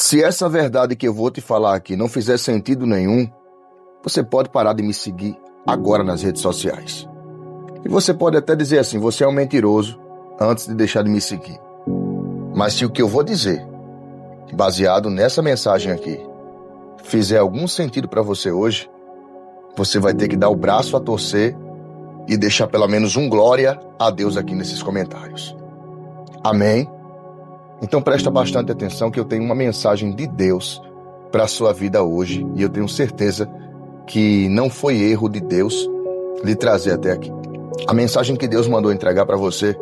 Se essa verdade que eu vou te falar aqui não fizer sentido nenhum, você pode parar de me seguir agora nas redes sociais. E você pode até dizer assim, você é um mentiroso, antes de deixar de me seguir. Mas se o que eu vou dizer, baseado nessa mensagem aqui, fizer algum sentido para você hoje, você vai ter que dar o braço a torcer e deixar pelo menos um glória a Deus aqui nesses comentários. Amém? Então presta bastante atenção que eu tenho uma mensagem de Deus para a sua vida hoje e eu tenho certeza que não foi erro de Deus lhe trazer até aqui. A mensagem que Deus mandou entregar para você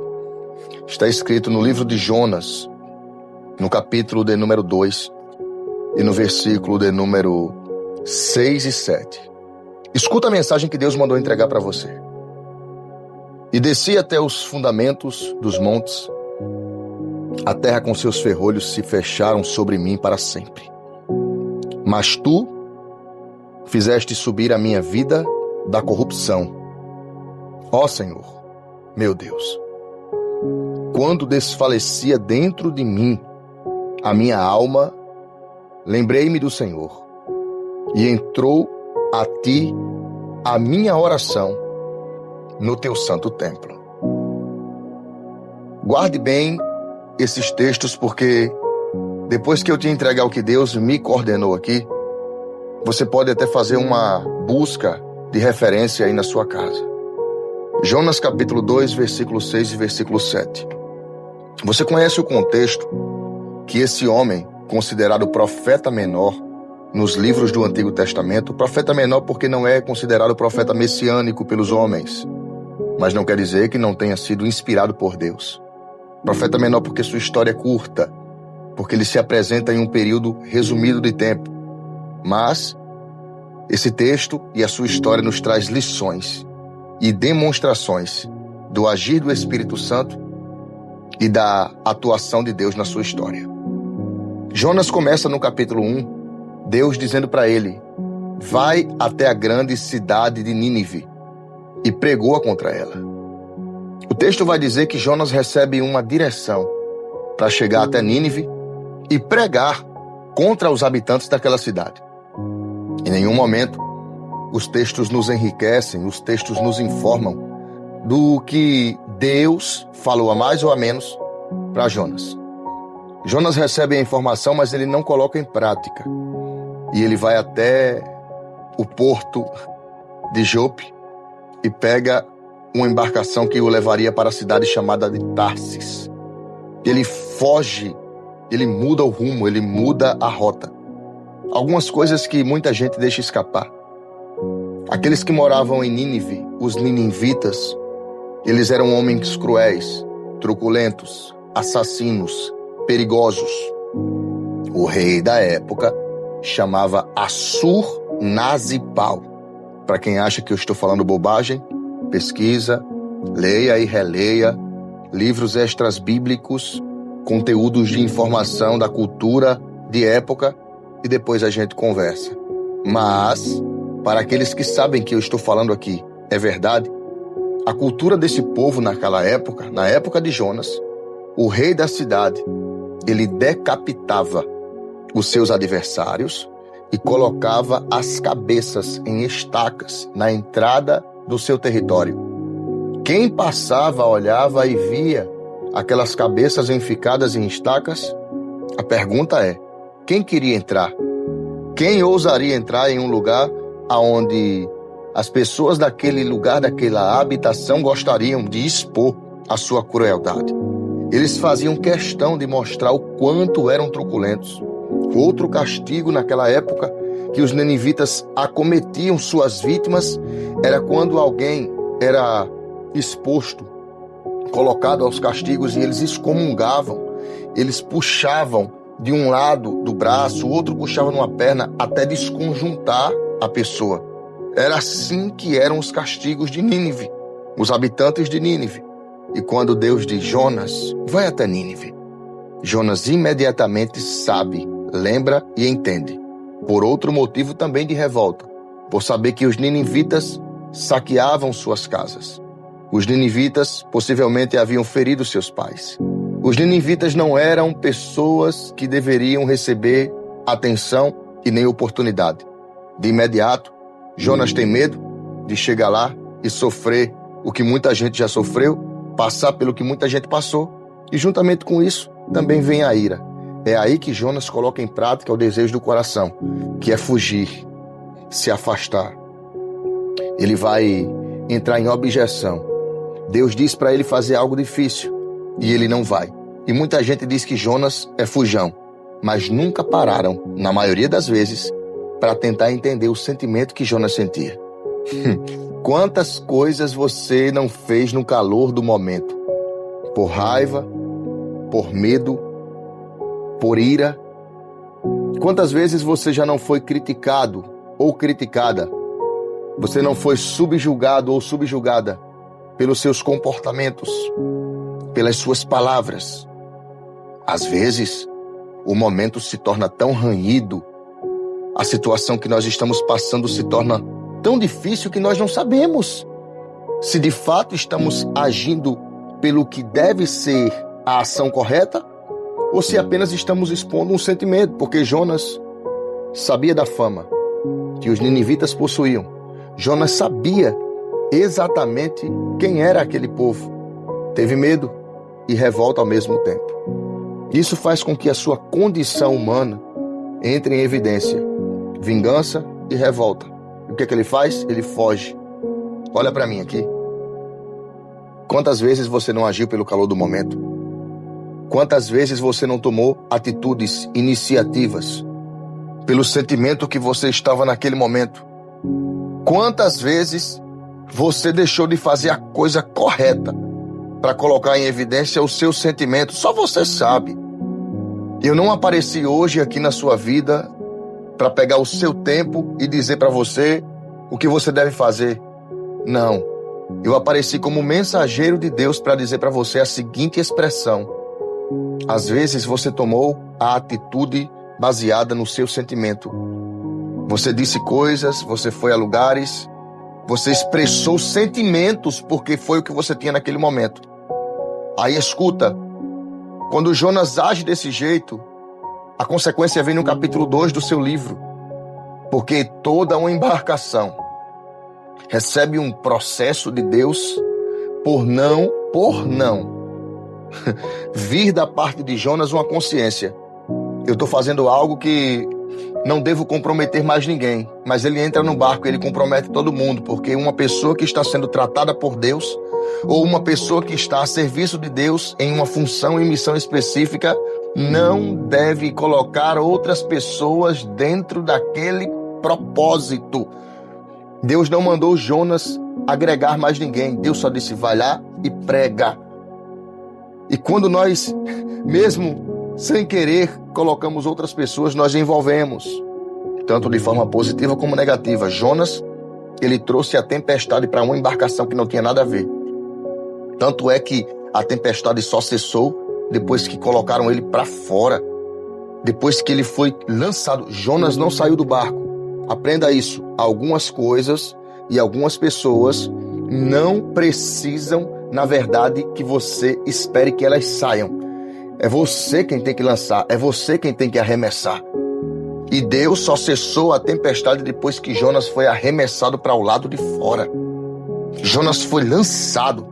está escrito no livro de Jonas, no capítulo de número 2 e no versículo de número 6 e 7. Escuta a mensagem que Deus mandou entregar para você. E desci até os fundamentos dos montes, a terra com seus ferrolhos se fecharam sobre mim para sempre. Mas tu fizeste subir a minha vida da corrupção. Ó Senhor, meu Deus, quando desfalecia dentro de mim a minha alma, lembrei-me do Senhor e entrou a ti a minha oração no teu santo templo. Guarde bem esses textos, porque depois que eu te entregar o que Deus me coordenou aqui, você pode até fazer uma busca de referência aí na sua casa. Jonas capítulo 2, versículo 6 e versículo 7. Você conhece o contexto que esse homem, considerado profeta menor nos livros do Antigo Testamento, profeta menor porque não é considerado profeta messiânico pelos homens, mas não quer dizer que não tenha sido inspirado por Deus. Profeta menor porque sua história é curta, porque ele se apresenta em um período resumido de tempo. Mas esse texto e a sua história nos traz lições e demonstrações do agir do Espírito Santo e da atuação de Deus na sua história. Jonas começa no capítulo 1, Deus dizendo para ele, vai até a grande cidade de Nínive e pregou contra ela. O texto vai dizer que Jonas recebe uma direção para chegar até Nínive e pregar contra os habitantes daquela cidade. Em nenhum momento os textos nos enriquecem, os textos nos informam do que Deus falou a mais ou a menos para Jonas. Jonas recebe a informação, mas ele não coloca em prática. E ele vai até o porto de Jope e pega uma embarcação que o levaria para a cidade chamada de Tarsis. Ele foge, ele muda o rumo, ele muda a rota. Algumas coisas que muita gente deixa escapar. Aqueles que moravam em Nínive, os ninivitas, eles eram homens cruéis, truculentos, assassinos, perigosos. O rei da época chamava Assur-Nazipal. Para quem acha que eu estou falando bobagem, pesquisa, leia e releia livros extras bíblicos, conteúdos de informação da cultura de época e depois a gente conversa. Mas, para aqueles que sabem que eu estou falando aqui, é verdade, a cultura desse povo naquela época, na época de Jonas, o rei da cidade, ele decapitava os seus adversários e colocava as cabeças em estacas na entrada do seu território. Quem passava, olhava e via aquelas cabeças enficadas em estacas, a pergunta é, quem queria entrar? Quem ousaria entrar em um lugar onde as pessoas daquele lugar, daquela habitação, gostariam de expor a sua crueldade? Eles faziam questão de mostrar o quanto eram truculentos. Outro castigo naquela época que os ninivitas acometiam suas vítimas era quando alguém era exposto, colocado aos castigos e eles excomungavam, eles puxavam de um lado do braço, o outro puxava numa perna até desconjuntar a pessoa. Era assim que eram os castigos de Nínive, os habitantes de Nínive. E quando Deus diz, Jonas, vai até Nínive, Jonas imediatamente sabe, lembra e entende. Por outro motivo também de revolta, por saber que os ninivitas saqueavam suas casas. Os ninivitas possivelmente haviam ferido seus pais. Os ninivitas não eram pessoas que deveriam receber atenção e nem oportunidade. De imediato, Jonas tem medo de chegar lá e sofrer o que muita gente já sofreu, passar pelo que muita gente passou, e juntamente com isso também vem a ira. É aí que Jonas coloca em prática o desejo do coração, que é fugir, se afastar. Ele vai entrar em objeção. Deus diz para ele fazer algo difícil e ele não vai. E muita gente diz que Jonas é fujão, mas nunca pararam, na maioria das vezes, para tentar entender o sentimento que Jonas sentia. Quantas coisas você não fez no calor do momento? Por raiva, por medo, por ira. Quantas vezes você já não foi criticado ou criticada? Você não foi subjugado ou subjugada pelos seus comportamentos, pelas suas palavras. Às vezes, o momento se torna tão ranhido, a situação que nós estamos passando se torna tão difícil que nós não sabemos se de fato estamos agindo pelo que deve ser a ação correta ou se apenas estamos expondo um sentimento, porque Jonas sabia da fama que os ninivitas possuíam. Jonas sabia exatamente quem era aquele povo. Teve medo e revolta ao mesmo tempo. Isso faz com que a sua condição humana entre em evidência. Vingança e revolta. E o que ele faz? Ele foge. Olha para mim aqui. Quantas vezes você não agiu pelo calor do momento? Quantas vezes você não tomou atitudes, iniciativas, pelo sentimento que você estava naquele momento? Quantas vezes você deixou de fazer a coisa correta para colocar em evidência o seu sentimento? Só você sabe. Eu não apareci hoje aqui na sua vida para pegar o seu tempo e dizer para você o que você deve fazer. Não. Eu apareci como mensageiro de Deus para dizer para você a seguinte expressão. Às vezes você tomou a atitude baseada no seu sentimento. Você disse coisas, você foi a lugares, você expressou sentimentos porque foi o que você tinha naquele momento. Aí escuta, quando Jonas age desse jeito, a consequência vem no capítulo 2 do seu livro. Porque toda uma embarcação recebe um processo de Deus por não vir da parte de Jonas uma consciência. Eu estou fazendo algo que não devo comprometer mais ninguém, mas ele entra no barco e ele compromete todo mundo, porque uma pessoa que está sendo tratada por Deus, ou uma pessoa que está a serviço de Deus em uma função e missão específica, não deve colocar outras pessoas dentro daquele propósito. Deus não mandou Jonas agregar mais ninguém. Deus só disse, vai lá e prega. E quando nós, mesmo sem querer, colocamos outras pessoas, nós envolvemos, tanto de forma positiva como negativa. Jonas, ele trouxe a tempestade para uma embarcação que não tinha nada a ver. Tanto é que a tempestade só cessou depois que colocaram ele para fora. Depois que ele foi lançado, Jonas não saiu do barco. Aprenda isso. Algumas coisas e algumas pessoas não precisam, na verdade, que você espere que elas saiam. É você quem tem que lançar, é você quem tem que arremessar. E Deus só cessou a tempestade depois que Jonas foi arremessado para o lado de fora. Jonas foi lançado.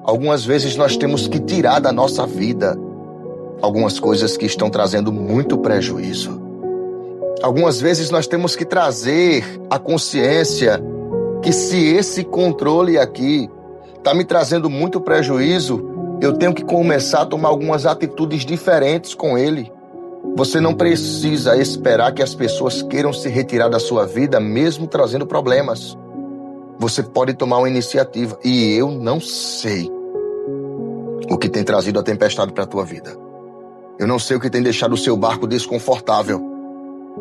Algumas vezes nós temos que tirar da nossa vida algumas coisas que estão trazendo muito prejuízo. Algumas vezes nós temos que trazer a consciência que se esse controle aqui está me trazendo muito prejuízo, eu tenho que começar a tomar algumas atitudes diferentes com ele. Você não precisa esperar que as pessoas queiram se retirar da sua vida, mesmo trazendo problemas. Você pode tomar uma iniciativa. E eu não sei o que tem trazido a tempestade para a tua vida. Eu não sei o que tem deixado o seu barco desconfortável.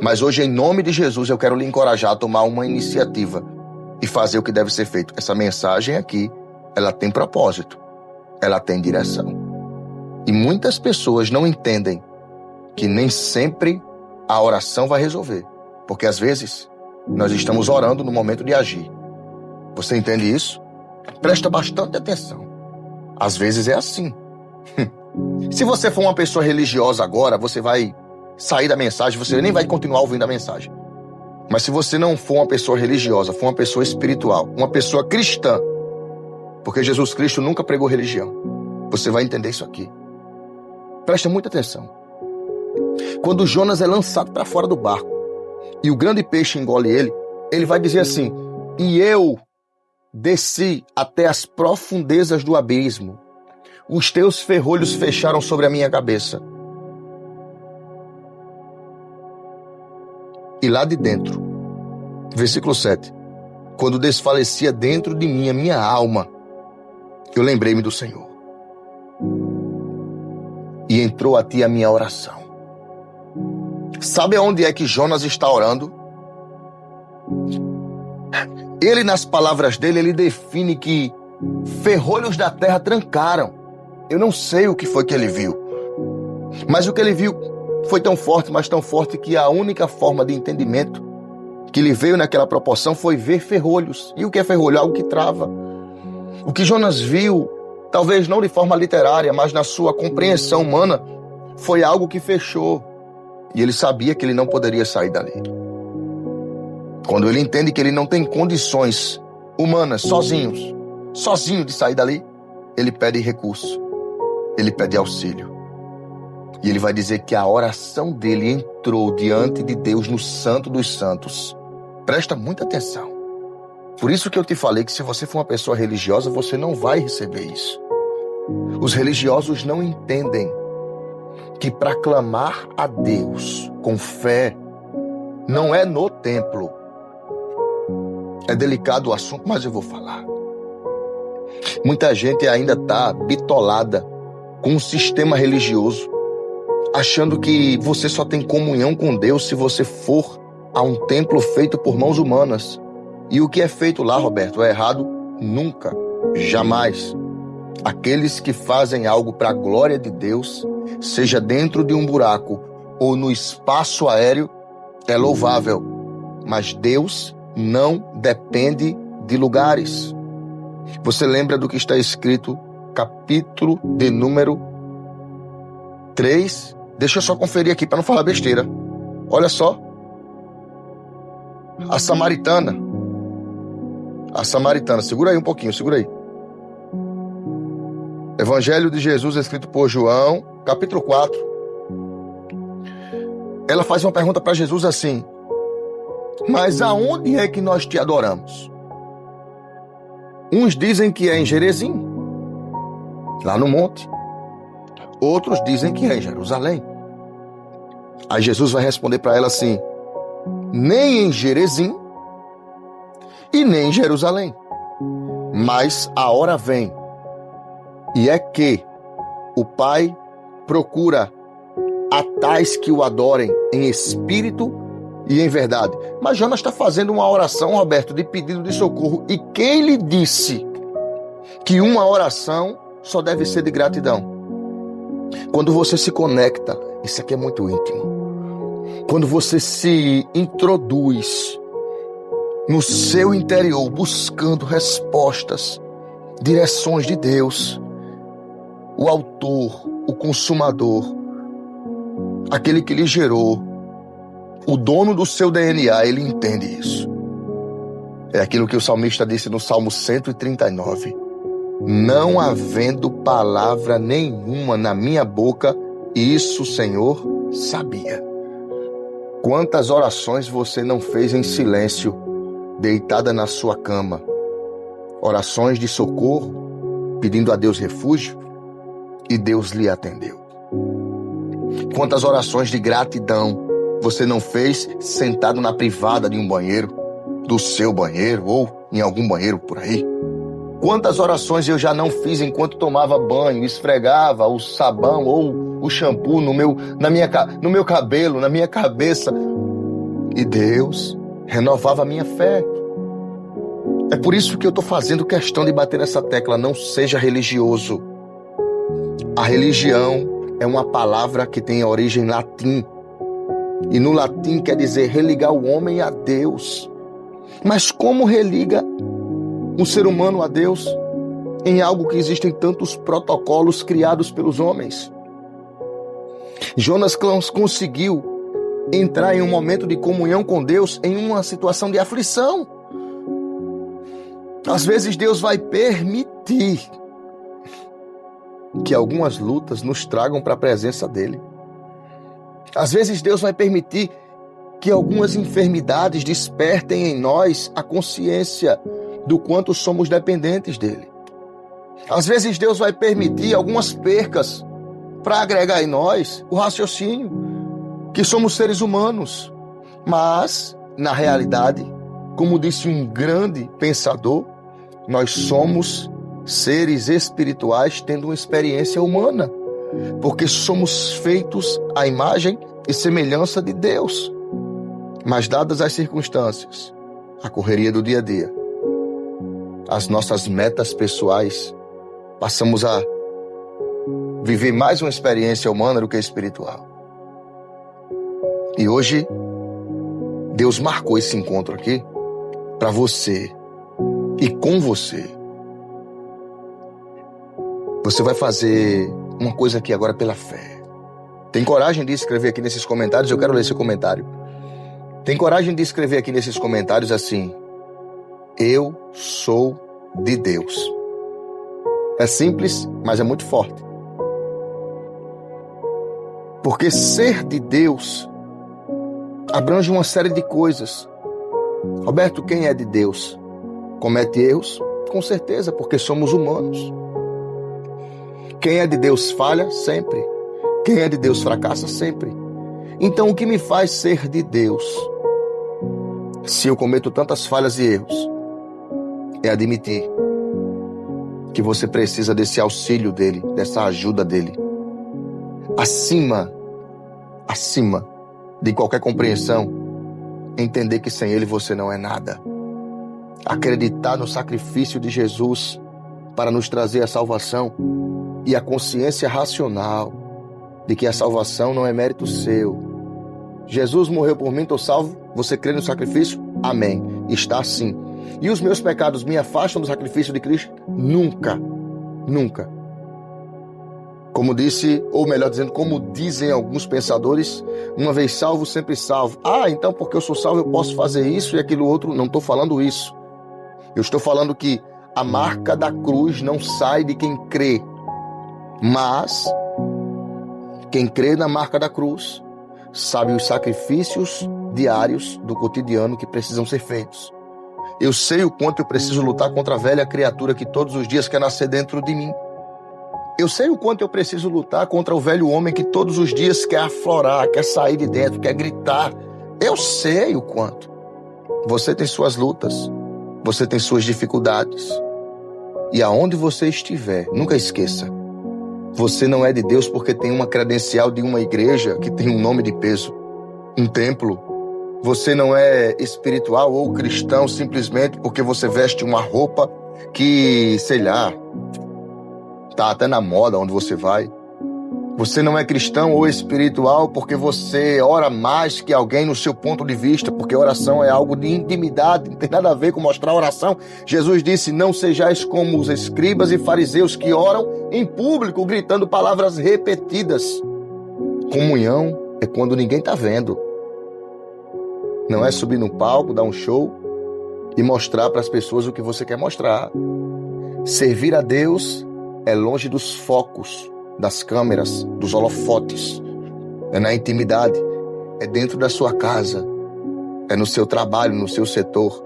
Mas hoje, em nome de Jesus, eu quero lhe encorajar a tomar uma iniciativa e fazer o que deve ser feito. Essa mensagem aqui, ela tem propósito. Ela tem direção. E muitas pessoas não entendem que nem sempre a oração vai resolver. Porque às vezes nós estamos orando no momento de agir. Você entende isso? Presta bastante atenção. Às vezes é assim. Se você for uma pessoa religiosa agora, você vai sair da mensagem, você nem vai continuar ouvindo a mensagem. Mas se você não for uma pessoa religiosa, for uma pessoa espiritual, uma pessoa cristã, porque Jesus Cristo nunca pregou religião, você vai entender isso aqui. Presta muita atenção. Quando Jonas é lançado para fora do barco e o grande peixe engole ele, ele vai dizer assim: e eu desci até as profundezas do abismo, os teus ferrolhos fecharam sobre a minha cabeça. E lá de dentro, versículo 7, quando desfalecia dentro de mim a minha alma, eu lembrei-me do Senhor. E entrou a ti a minha oração. Sabe aonde é que Jonas está orando? Ele, nas palavras dele, ele define que ferrolhos da terra trancaram. Eu não sei o que foi que ele viu, mas o que ele viu foi tão forte, mas tão forte, que a única forma de entendimento que lhe veio naquela proporção foi ver ferrolhos. E o que é ferrolho? Algo que trava. O que Jonas viu, talvez não de forma literária, mas na sua compreensão humana, foi algo que fechou. E ele sabia que ele não poderia sair dali. Quando ele entende que ele não tem condições humanas, sozinho de sair dali, ele pede recurso, ele pede auxílio. E ele vai dizer que a oração dele entrou diante de Deus no Santo dos Santos. Presta muita atenção. Por isso que eu te falei que se você for uma pessoa religiosa, você não vai receber isso. Os religiosos não entendem que para clamar a Deus com fé não é no templo. É delicado o assunto, mas eu vou falar. Muita gente ainda está bitolada com um sistema religioso, achando que você só tem comunhão com Deus se você for a um templo feito por mãos humanas. E o que é feito lá, Roberto, é errado? Nunca, jamais. Aqueles que fazem algo para a glória de Deus, seja dentro de um buraco ou no espaço aéreo, é louvável. Mas Deus não depende de lugares. Você lembra do que está escrito, capítulo de número 3? Deixa eu só conferir aqui para não falar besteira. Olha só. A samaritana, segura aí um pouquinho, segura aí. Evangelho de Jesus, escrito por João, capítulo 4. Ela faz uma pergunta para Jesus assim: mas aonde é que nós te adoramos? Uns dizem que é em Gerezim, lá no monte. Outros dizem que é em Jerusalém. Aí Jesus vai responder para ela assim: nem em Gerezim e nem em Jerusalém, mas a hora vem, e é que o Pai procura a tais que o adorem em espírito e em verdade. Mas Jonas está fazendo uma oração, Roberto, de pedido de socorro. E quem lhe disse que uma oração só deve ser de gratidão? Quando você se conecta, isso aqui é muito íntimo, quando você se introduz no seu interior, buscando respostas, direções de Deus, o autor, o consumador, aquele que lhe gerou, o dono do seu DNA, ele entende isso. É aquilo que o salmista disse no Salmo 139. Não havendo palavra nenhuma na minha boca, isso o Senhor sabia. Quantas orações você não fez em silêncio, deitada na sua cama? Orações de socorro, pedindo a Deus refúgio, e Deus lhe atendeu. Quantas orações de gratidão você não fez sentado na privada de um banheiro, do seu banheiro ou em algum banheiro por aí? Quantas orações eu já não fiz enquanto tomava banho, esfregava o sabão ou o shampoo no meu cabelo, na minha cabeça, e Deus renovava a minha fé. É por isso que eu estou fazendo questão de bater nessa tecla: não seja religioso. A religião é uma palavra que tem origem latim, e no latim quer dizer religar o homem a Deus. Mas como religa um ser humano a Deus? em algo que existem tantos protocolos criados pelos homens. Jonas conseguiu entrar em um momento de comunhão com Deus em uma situação de aflição. Às vezes Deus vai permitir que algumas lutas nos tragam para a presença dele. Às vezes Deus vai permitir que algumas enfermidades despertem em nós a consciência do quanto somos dependentes dele. Às vezes Deus vai permitir algumas percas para agregar em nós o raciocínio que somos seres humanos. Mas, na realidade, como disse um grande pensador, nós somos seres espirituais tendo uma experiência humana, porque somos feitos à imagem e semelhança de Deus. Mas dadas as circunstâncias, a correria do dia a dia, as nossas metas pessoais, passamos a viver mais uma experiência humana do que espiritual. E hoje, Deus marcou esse encontro aqui para você e com você. Você vai fazer uma coisa aqui agora pela fé. Tem coragem de escrever aqui nesses comentários? Eu quero ler esse comentário. Tem coragem de escrever aqui nesses comentários assim: eu sou de Deus. É simples, mas é muito forte. Porque ser de Deus abrange uma série de coisas. Roberto, quem é de Deus comete erros? Com certeza, porque somos humanos. Quem é de Deus falha? Sempre. Quem é de Deus fracassa? Sempre. Então, o que me faz ser de Deus, se eu cometo tantas falhas e erros, é admitir que você precisa desse auxílio dele, dessa ajuda dele. Acima de qualquer compreensão, entender que sem ele você não é nada. Acreditar no sacrifício de Jesus para nos trazer a salvação e a consciência racional de que a salvação não é mérito seu. Jesus morreu por mim, estou salvo. Você crê no sacrifício? Amém. Está assim. E os meus pecados me afastam do sacrifício de Cristo? Nunca. Nunca. Como disse, ou melhor dizendo, como dizem alguns pensadores, uma vez salvo, sempre salvo. Ah, então porque eu sou salvo eu posso fazer isso e aquilo outro. Não estou falando isso. Eu estou falando que a marca da cruz não sai de quem crê. Mas quem crê na marca da cruz sabe os sacrifícios diários do cotidiano que precisam ser feitos. Eu sei o quanto eu preciso lutar contra a velha criatura que todos os dias quer nascer dentro de mim. Eu sei o quanto eu preciso lutar contra o velho homem que todos os dias quer aflorar, quer sair de dentro, quer gritar. Eu sei o quanto. Você tem suas lutas, você tem suas dificuldades. E aonde você estiver, nunca esqueça, você não é de Deus porque tem uma credencial de uma igreja que tem um nome de peso, um templo. Você não é espiritual ou cristão simplesmente porque você veste uma roupa que, sei lá, tá até na moda onde você vai. Você não é cristão ou espiritual porque você ora mais que alguém no seu ponto de vista, porque oração é algo de intimidade, não tem nada a ver com mostrar oração. Jesus disse, não sejais como os escribas e fariseus que oram em público, gritando palavras repetidas. Comunhão é quando ninguém tá vendo. Não é subir no palco, dar um show e mostrar para as pessoas o que você quer mostrar. Servir a Deus é longe dos focos, das câmeras, dos holofotes. É na intimidade, é dentro da sua casa, é no seu trabalho, no seu setor,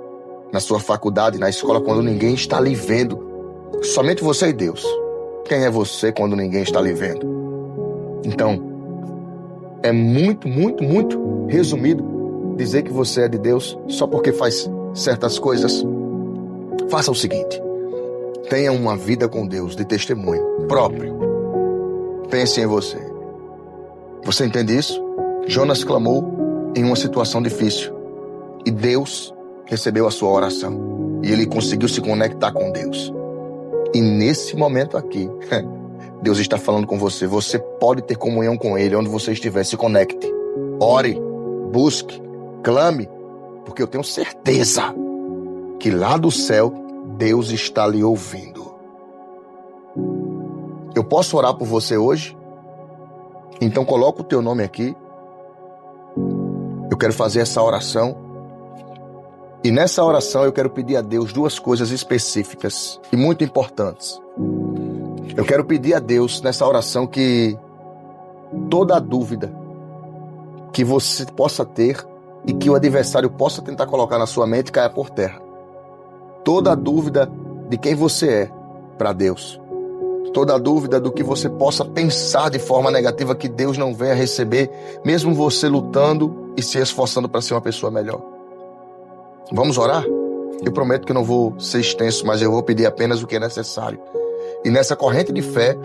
na sua faculdade, na escola, quando ninguém está lhe vendo. Somente você e Deus. Quem é você quando ninguém está lhe vendo? Então, é muito resumido dizer que você é de Deus só porque faz certas coisas. Faça o seguinte: tenha uma vida com Deus de testemunho próprio. Pense em você. Você entende isso? Jonas clamou em uma situação difícil e Deus recebeu a sua oração e ele conseguiu se conectar com Deus. E nesse momento aqui, Deus está falando com você. Você pode ter comunhão com Ele onde você estiver. Se conecte, ore, busque, clame, porque eu tenho certeza que lá do céu Deus está lhe ouvindo. Eu posso orar por você hoje? Então coloca o teu nome aqui. Eu quero fazer essa oração. E nessa oração eu quero pedir a Deus duas coisas específicas e muito importantes. Eu quero pedir a Deus nessa oração que toda dúvida que você possa ter e que o adversário possa tentar colocar na sua mente caia por terra. Toda dúvida de quem você é para Deus. Toda dúvida do que você possa pensar de forma negativa que Deus não venha receber, mesmo você lutando e se esforçando para ser uma pessoa melhor. Vamos orar? Eu prometo que não vou ser extenso, mas eu vou pedir apenas o que é necessário. E nessa corrente de fé,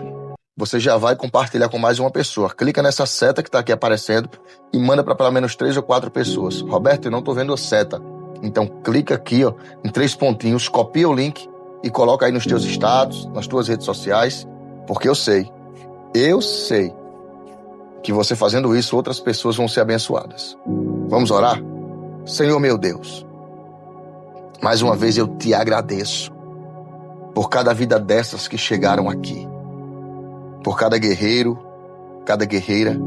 você já vai compartilhar com mais uma pessoa. Clica nessa seta que está aqui aparecendo e manda para pelo menos 3 ou 4 pessoas. Roberto, eu não estou vendo a seta. Então clica aqui, ó, em 3 pontinhos, copia o link e coloca aí nos teus status, nas tuas redes sociais, porque eu sei que você fazendo isso, outras pessoas vão ser abençoadas. Vamos orar? Senhor meu Deus, mais uma vez eu te agradeço por cada vida dessas que chegaram aqui, por cada guerreiro, cada guerreira,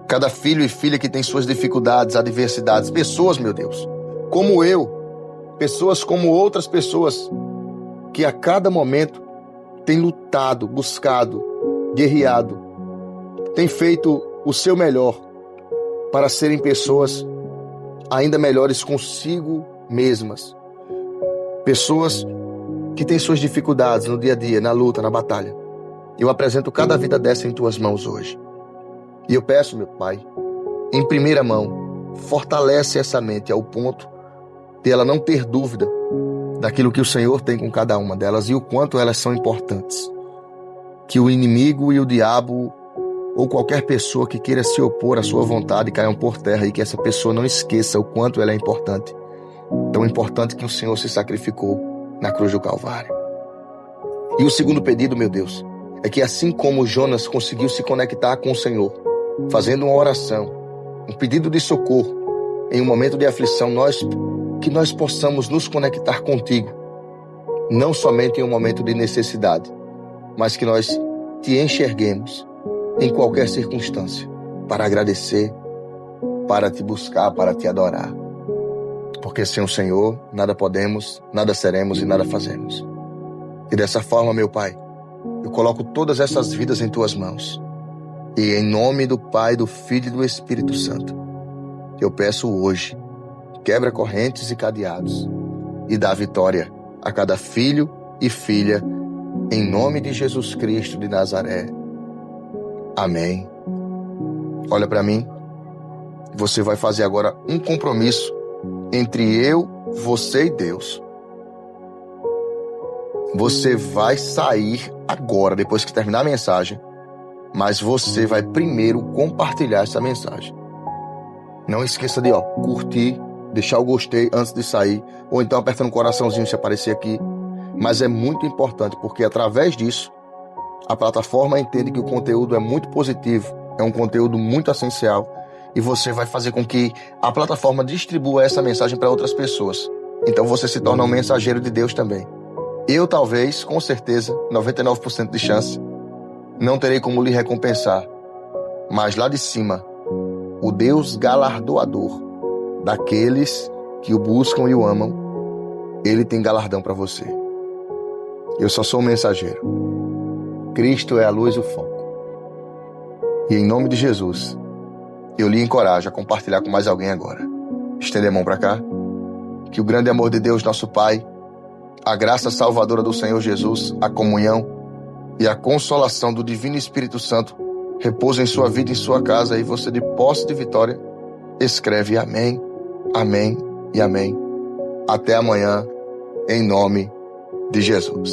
cada filho e filha que tem suas dificuldades, adversidades, pessoas, meu Deus, como eu, pessoas como outras pessoas que a cada momento têm lutado, buscado, guerreado, têm feito o seu melhor para serem pessoas ainda melhores consigo mesmas. Pessoas que têm suas dificuldades no dia a dia, na luta, na batalha. Eu apresento cada vida dessa em tuas mãos hoje. E eu peço, meu Pai, em primeira mão, fortalece essa mente ao ponto de ela não ter dúvida daquilo que o Senhor tem com cada uma delas e o quanto elas são importantes. Que o inimigo e o diabo ou qualquer pessoa que queira se opor à sua vontade caiam por terra e que essa pessoa não esqueça o quanto ela é importante. Tão importante que o Senhor se sacrificou na cruz do Calvário. E o segundo pedido, meu Deus, é que assim como Jonas conseguiu se conectar com o Senhor, fazendo uma oração, um pedido de socorro em um momento de aflição, que nós possamos nos conectar contigo, não somente em um momento de necessidade, mas que nós te enxerguemos em qualquer circunstância, para agradecer, para te buscar, para te adorar. Porque sem o Senhor, nada podemos, nada seremos e nada fazemos. E dessa forma, meu Pai, eu coloco todas essas vidas em tuas mãos. E em nome do Pai, do Filho e do Espírito Santo, eu peço hoje, quebra correntes e cadeados e dá vitória a cada filho e filha, em nome de Jesus Cristo de Nazaré. Amém. Olha para mim. Você vai fazer agora um compromisso entre eu, você e Deus. Você vai sair agora, depois que terminar a mensagem, mas você vai primeiro compartilhar essa mensagem. Não esqueça de curtir, deixar o gostei antes de sair, ou então apertando um coraçãozinho se aparecer aqui. Mas é muito importante, porque através disso, a plataforma entende que o conteúdo é muito positivo, é um conteúdo muito essencial, e você vai fazer com que a plataforma distribua essa mensagem para outras pessoas. Então você se torna um mensageiro de Deus também. Eu talvez, com certeza, 99% de chance, não terei como lhe recompensar, mas lá de cima, o Deus galardoador daqueles que o buscam e o amam, Ele tem galardão para você. Eu só sou um mensageiro. Cristo é a luz e o foco. E em nome de Jesus, eu lhe encorajo a compartilhar com mais alguém agora. Estende a mão para cá. Que o grande amor de Deus, nosso Pai, a graça salvadora do Senhor Jesus, a comunhão e a consolação do Divino Espírito Santo repousem em sua vida e em sua casa, e você, de posse de vitória, escreve amém, amém e amém. Até amanhã, em nome de Jesus.